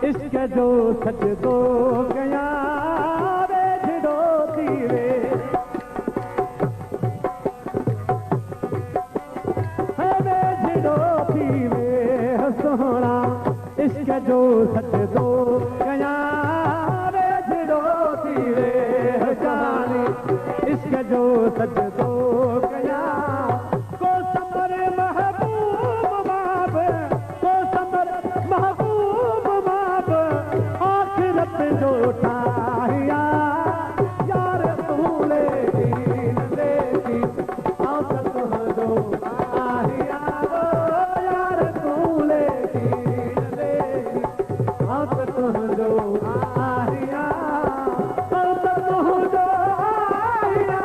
इश्क जो सजदो कया वेझड़ो थी वे वेझड़ो थी वे सोहणा इश्क जो सजदो कया वेझड़ो थी वे जानी इश्क जो सजदो कया को समर महबूब बाब को समर महबूब जो ठाहिया यार तूले दीन देखी आसत जो आहिया यार तूले दीन देखी आसत जो आहिया आसत जो आहिया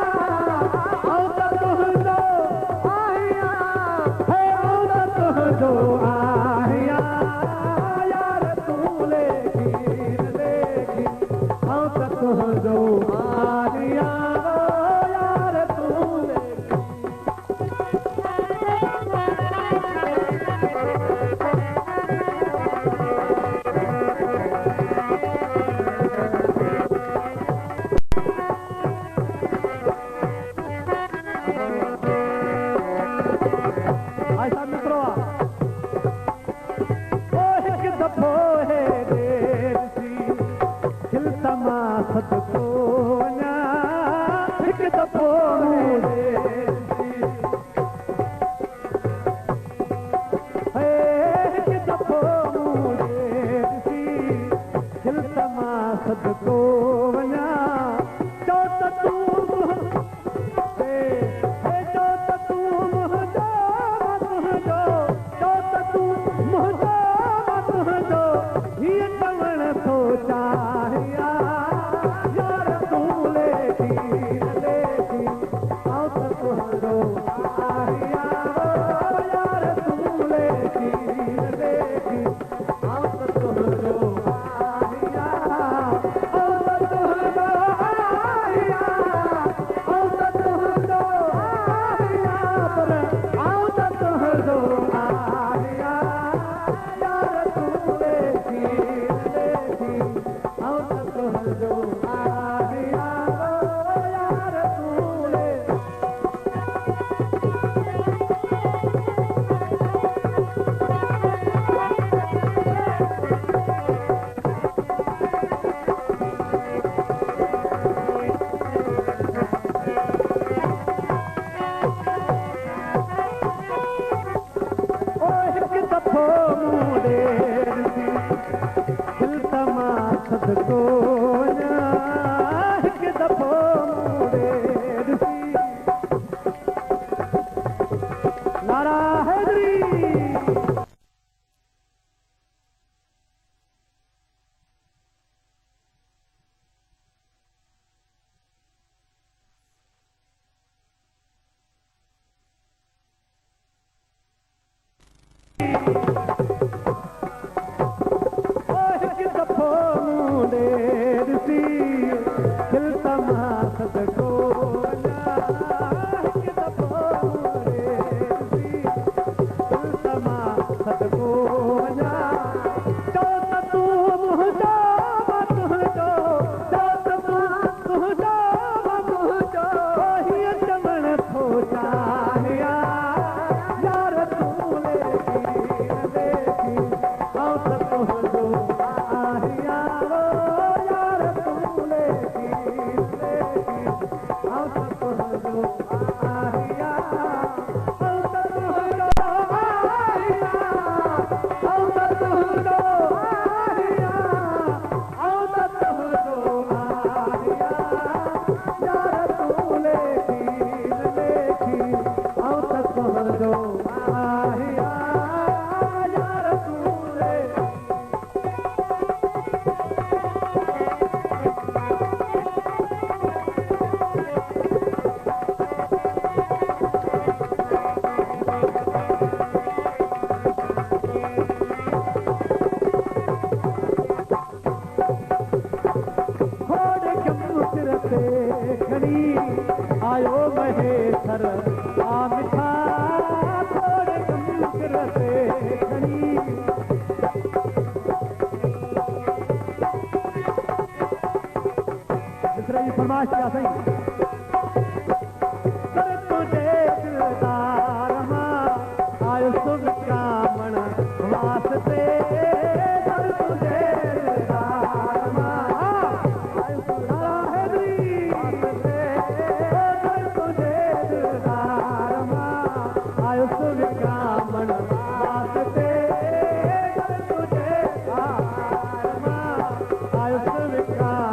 आसत जो आहिया है आसत जो आहिया यार तूले जो आरिया यार तूने ऐसा मित्रों ओ एक दफो है देर सी खिलतमा सदको वञा हिकु दफ़ो हिकु दफ़ो ॾिसी खिलतमा सदको वञा चओ त तूं चओ त तूं मुंहिंजो तुंहिंजो चओ त तूं मुंहिंजो तुंहिंजो हीअं चवण थो चाहियां यार तूले दीन देखी आसत जो आहिया यार तूले दीन देखी आसत जो आहिया आसत जो आहिया आसत जो आहिया पर आसत जो आहिया यार तूले दीन देखी आसत जो आहिया यार तूले ओ हिकु दफ़ो मूं ॾेर सी खिलतमा सदको वञा हिकु दफ़ो मूं ॾेर सी नारा हैदरी हिकु दफ़ो मूं ॾेर सी खिलतमा सदको वञा हिकु दफ़ो मूं ॾेर सी खिलतमा सदको वञा चओ त तूं मुंहिंजो तुंहिंजो चओ त तूं तुंहिंजो तुंहिंजो हीअं चवण थो चाहियां यार तूले दीन खणी आयो महेश्वर आ मिठा थोड़े गम ते खणी दूसरा ये फरमाइश क्या सही कर तुझे दिलदार मां आयो सुख कामण वास्ते कर तुझे दिलदार मां आयो सुख वास्ते कर तुझे दिलदार मां आयो सुख कामण वास्ते कर तुझे दिलदार मां आयो सुख कामण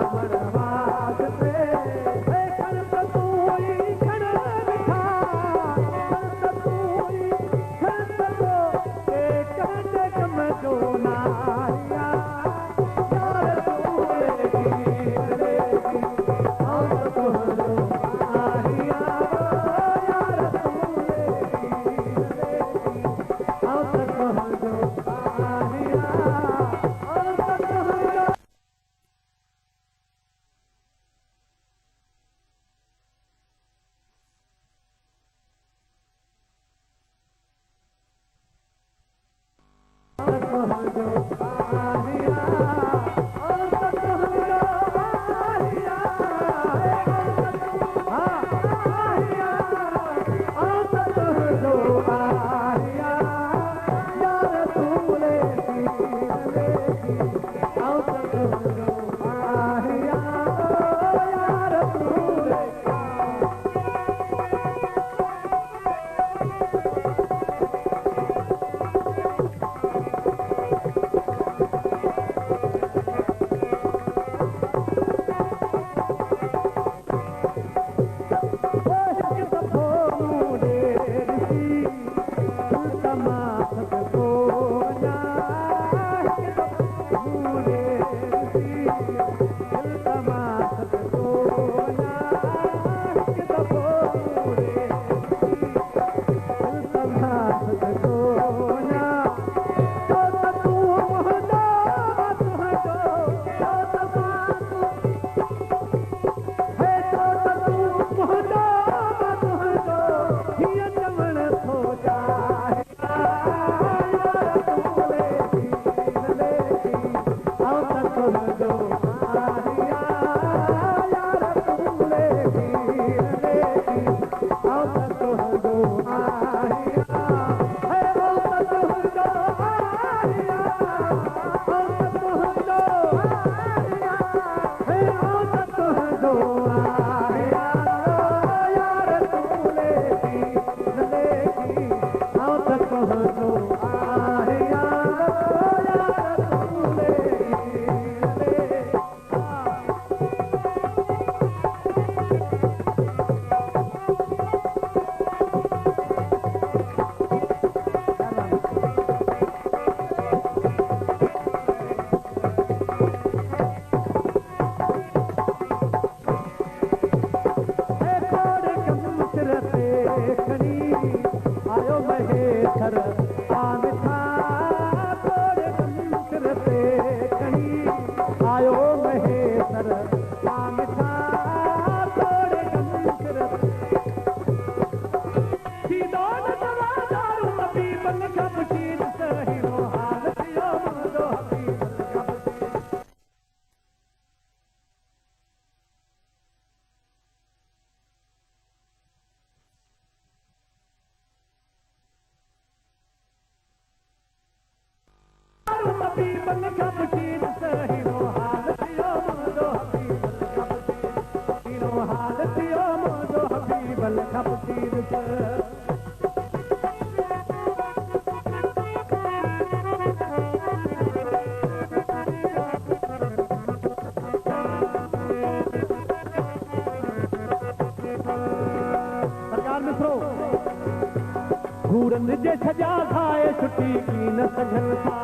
घूरन जे सजा खाए छुट्टी की न सघन था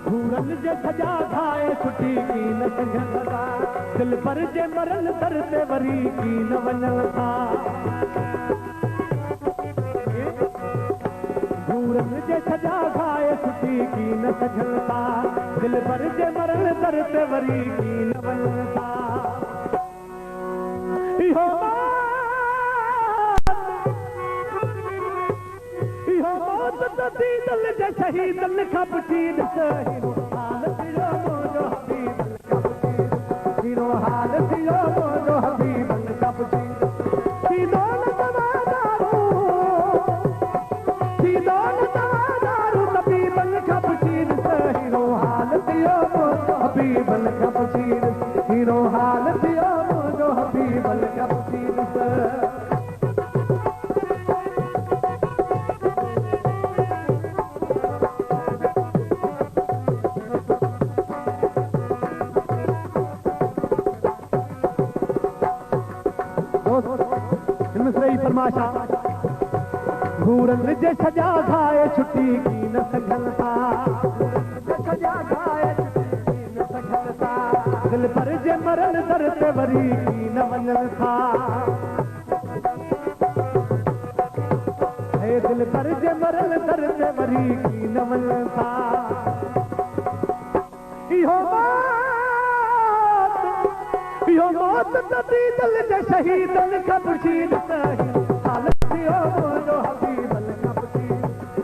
घूरन जे सजा खाए छुट्टी की न सघन था दिल पर जे मरन दर ते वरी की न वञन था घूरन जे सजा खाए छुटी की न सघलता दिल पर जे मरण दर ते वरी की न वञता इहो मौत तदी दिल जे शहीदन खां पुछी ॾिस हाल थियो मुंहिंजो हबीबन खां पुछी हीरो हाल थियो मुंहिंजो हबीबन खां पुछी सीधो न तवादारू हबीबन खां पुछी ॾिस हीरो हाल थियो मुंहिंजो हबीबन खां पुछी ॾिस हीरो हाल थियो मुंहिंजो हबीबन खां पुछी ॾिस फरमाशा घूरन जे सजा खाए छुटी की न सघलता सजा खाए छुटी की न सघलता दिल पर जे मरण दर ते वरी की न वञन था हे दिल पर जे मरण दर ते वरी की न वञन था इहो मौत तदी दिल जे शहीदन खां पुछी ॾिस हाल थियो मुंहिंजो हबीबन खां पुछी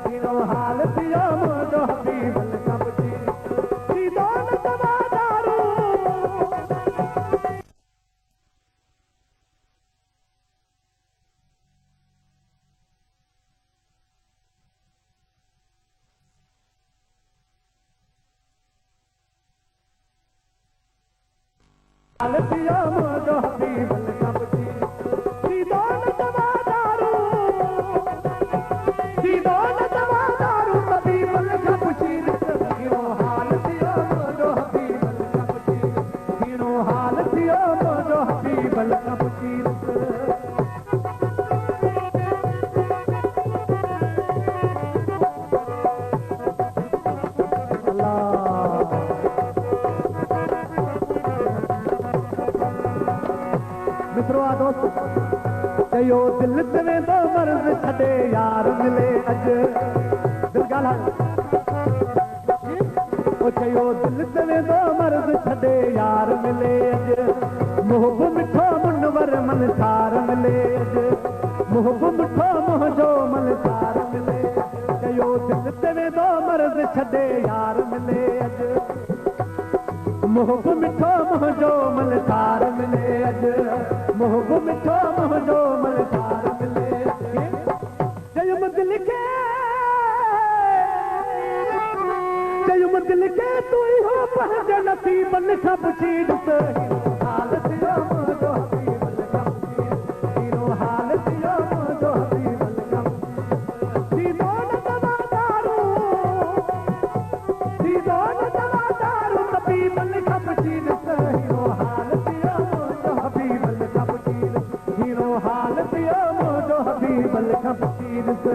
हीरो हाल थियो मुंहिंजो हबीबन खां पुछी सीधो न तवादारू हाल थियो मुंहिंजो हबीबन खां पुछी सीधो न तवादारू हबीबन खां पुछी ॾिस हीरो हाल थियो मुंहिंजो हबीबन खां पुछी हीरो हाल थियो मुंहिंजो हबीबन खां पुछी चयो दिल ते वेंदो मर्ज़ छॾे यार मिले अॼु दिल ॻाल्हायो चयो दिल ते वेंदो मर्ज़ छॾे यार मिले अॼु मुंहुं बि मिठो मुनवर मनसार मिले अॼु मुंहुं बि मिठो मुंहिंजो मनसार मिले चयो दिल ते वेंदो मर्ज़ छॾे यार मिले अॼु मुंहुं बि मिठो मुंहिंजो मनसार मिले अॼु मुंहुं बि मिठो मुंहिंजो मनसार मिले चयुमि दिल खे तूं इहो पंहिंजे नसीबन खां पुछी ॾिस हाल थियो मुंहिंजो हबीबन खां पुछी हीरो हाल थियो मुंहिंजो हबीबन खां पुछी सीधो न तवादारू हबीबन खां पुछी ॾिस हीरो हाल थियो मुंहिंजो हबीबन खां पुछी ॾिस हीरो हाल थियो मुंहिंजो हबीबन खां पुछी ॾिस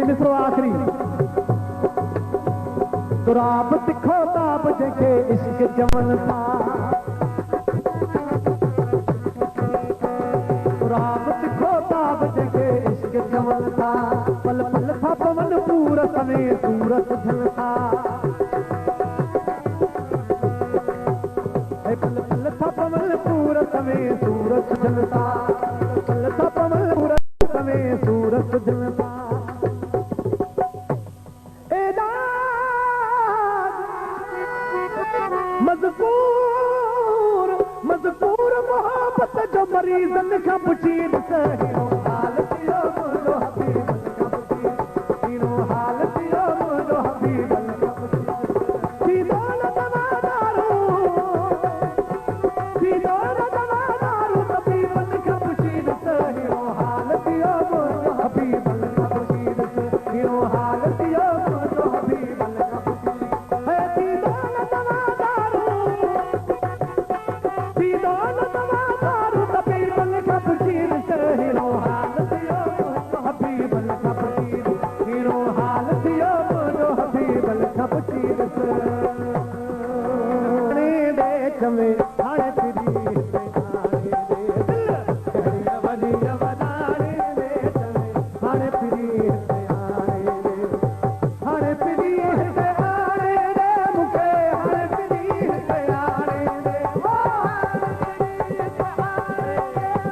मिसरो आखिरी तुराब तिखो ताब जंहिंखे इश्क चवनि था तुराब तिखो ताब जंहिंखे इश्क चवनि था पल पल था पवन पूरत में सूरत थियनि था पल पल था पवन पूरत में सूरत थियनि था पल था पवन पूरत में सूरत थियनि था मज़कूर मोहब्बत जो मरीज़न खां पुछी ॾिस हीरो हाल थियो मुंहिंजो हबीबन खां पुछी हीरो हाल थियो मुंहिंजो हबीबन खां पुछी सीधो न तवादारू हबीबन खां पुछी ॾिस हीरो हाल थियो मुंहिंजो हबीबन खां पुछी ॾिस हीरो हाल थियो मुंहिंजो हबीबन खां पुछी सीधो न तवादारू हबीबन खां पुछी ॾिस हीरो हाल चवे हाणे फिरी हिते आणे दे दिल कहिड़ी वॾी वॾाणे दे चवे हाणे फिरी हिते आणे दे हाणे फिरी हिते आणे दे मूंखे हाणे फिरी हिते आणे दे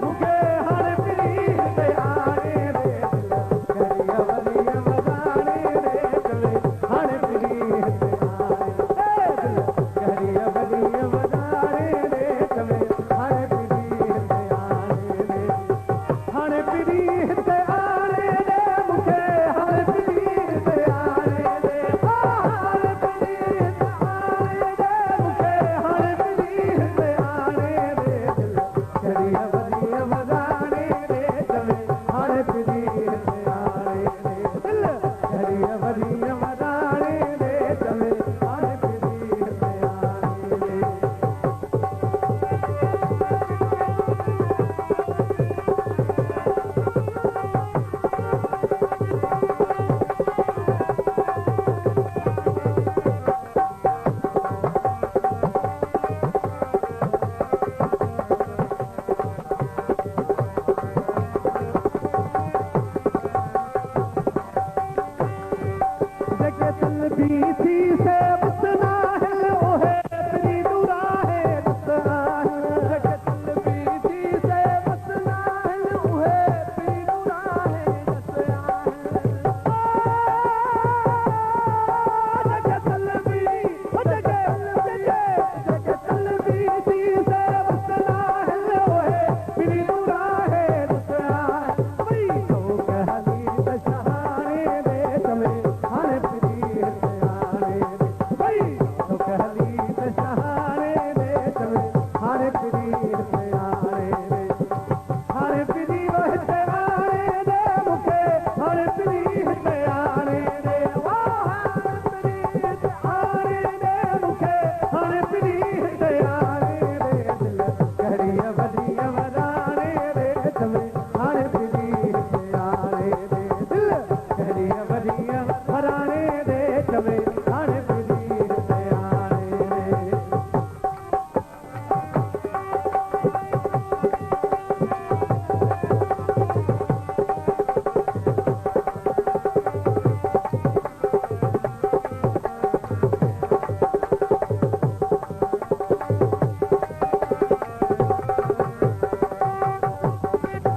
मूंखे हाणे फिरी हिते आणे दे दिल कहिड़ी वॾी वॾाणे दे चवे हाणे फिरी हिते आणे दे दिल कहिड़ी वॾी वॾाणे दे चवे हाणे फिरी हिते आणे दे हाणे फिरी हिते आणे दे मूंखे हाणे फिरी हिते आणे दे हाणे फिरी हिते आणे दे मूंखे हाणे फिरी हिते आणे दे दिल कहिड़ी वॾी वॾाणे दे चवे हाणे फिरी हिते आणे दे दिल कहिड़ी वॾी वॾाणे दे चवे हाणे फिरी हिते आणे दे जेके तलबी थी से बस नाहिल ओहे फिरी दूरा है बस आहिल जेके तलबी थी से बस नाहिल ओहे फिरी दूरा है बस आहिल जेके तलबी जेके तलबी थी से बस नाहिल ओहे फिरी दूरा है बस आहिल भई तो कहली दशहाणे दे चवे हाणे फिरी हिते आणे दे भई तो कहली दशहाणे दे चवे हाणे फिरी हिते आणे दे हाणे फिरी हिते आणे दे मूंखे हाणे फिरी हिते आणे दे हाणे फिरी हिते आणे दे मूंखे हाणे फिरी हिते आणे दे दिल कहिड़ी वॾी वॾाणे दे चवे हाणे फिरी हिते आणे दे दिल कहिड़ी वॾी वॾाणे दे चवे हाणे फिरी हिते आणे दे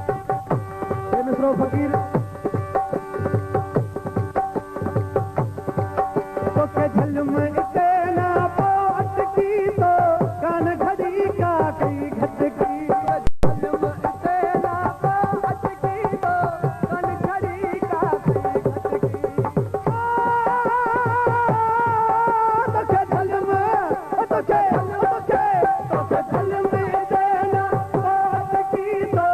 ये मिसरो फकीर तोखे झलम इते ना पो अटकी तो कान घड़ी का कई घटकी झलम इते ना पो अटकी तो कान घड़ी का कई घटकी तोखे झलम तोखे झलम इते ना पो अटकी तो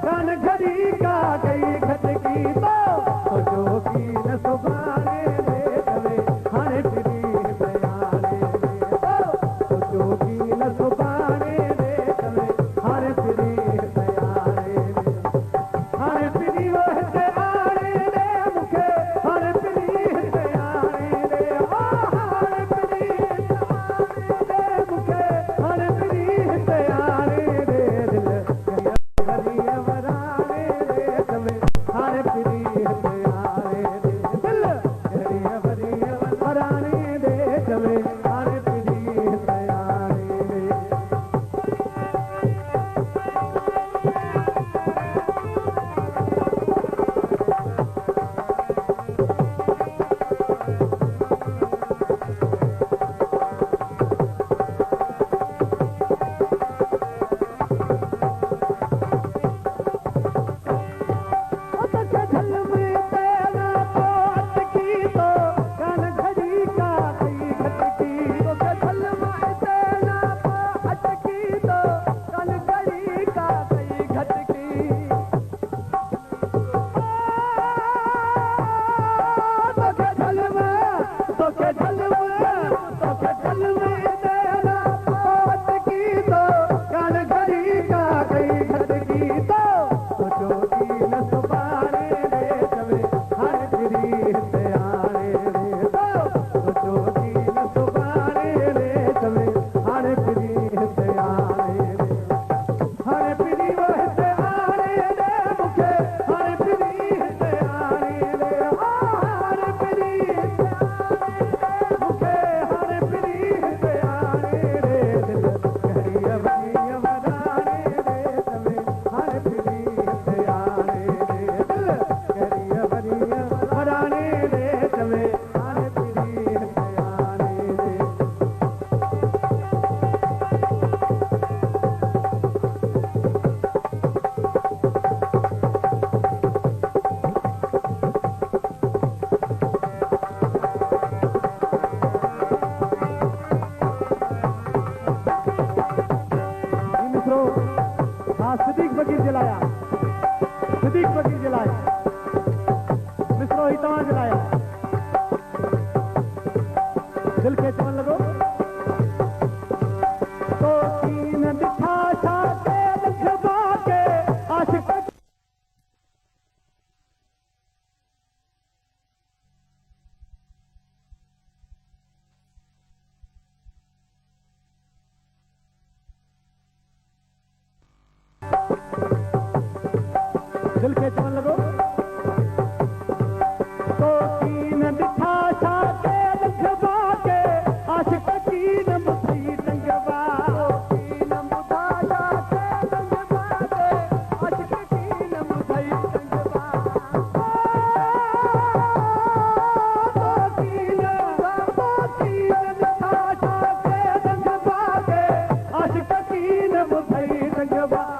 कान घड़ी का कई घटकी तो जो की न सुभाणे दे चवे हाणे फिरी हिते आणे दे तो जो की न सुभाणे दे चवे हाणे फिरी हिते आणे दे हाणे फिरी हिते आणे दे मूंखे हाणे फिरी हिते आणे दे हाणे फिरी हिते आणे दे मूंखे हाणे फिरी हिते आणे दे दिल कहिड़ी वॾाणे दे चवे हाणे फिरी हिते आणे दे दिल कहिड़ी वॾी वॾाणे दे चवे हाणे फिरी हिते आणे दे मिसरो हाँ सिद्दीक फकीर जलाया सिद्दीक फकीर जलाया मिसरो ही तव्हां जलाया दिल खे चवण लॻो तो कीन ॾिठा छा के लिखबा के आशिक़ दिल खे चवण लॻो तो कीन ॾिठा छा के लिखबा के आशिक़ कीन मुथई टंगबा कीन ॿुधा छा के टंगबा के आशिक़ कीन मुथई टंगबा तो कीन ॾिठा छा के टंगबा के आशिक़ कीन मुथई टंगबा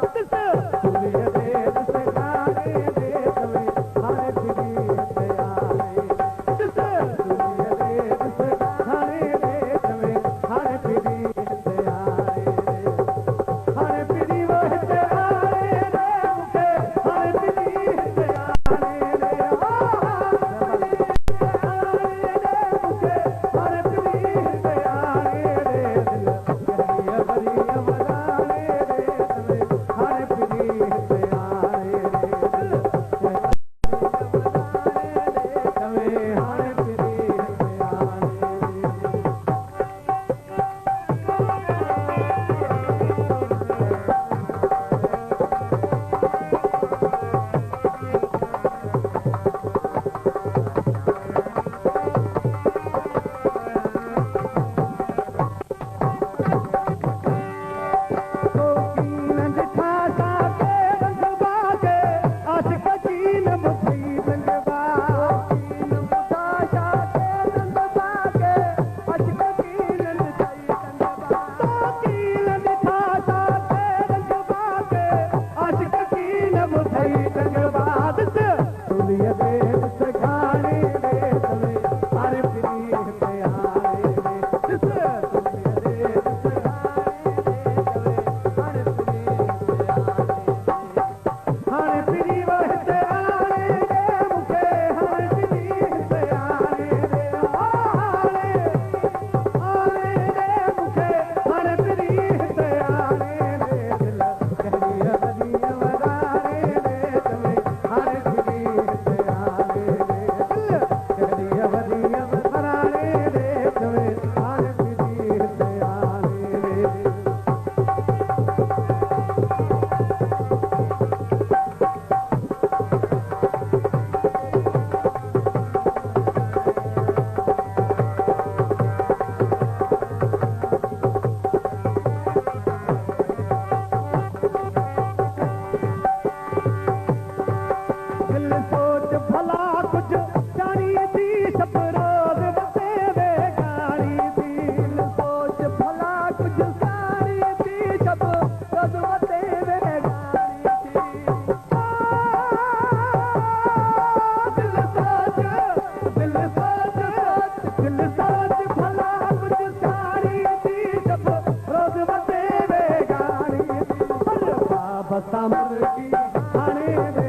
बसा मर की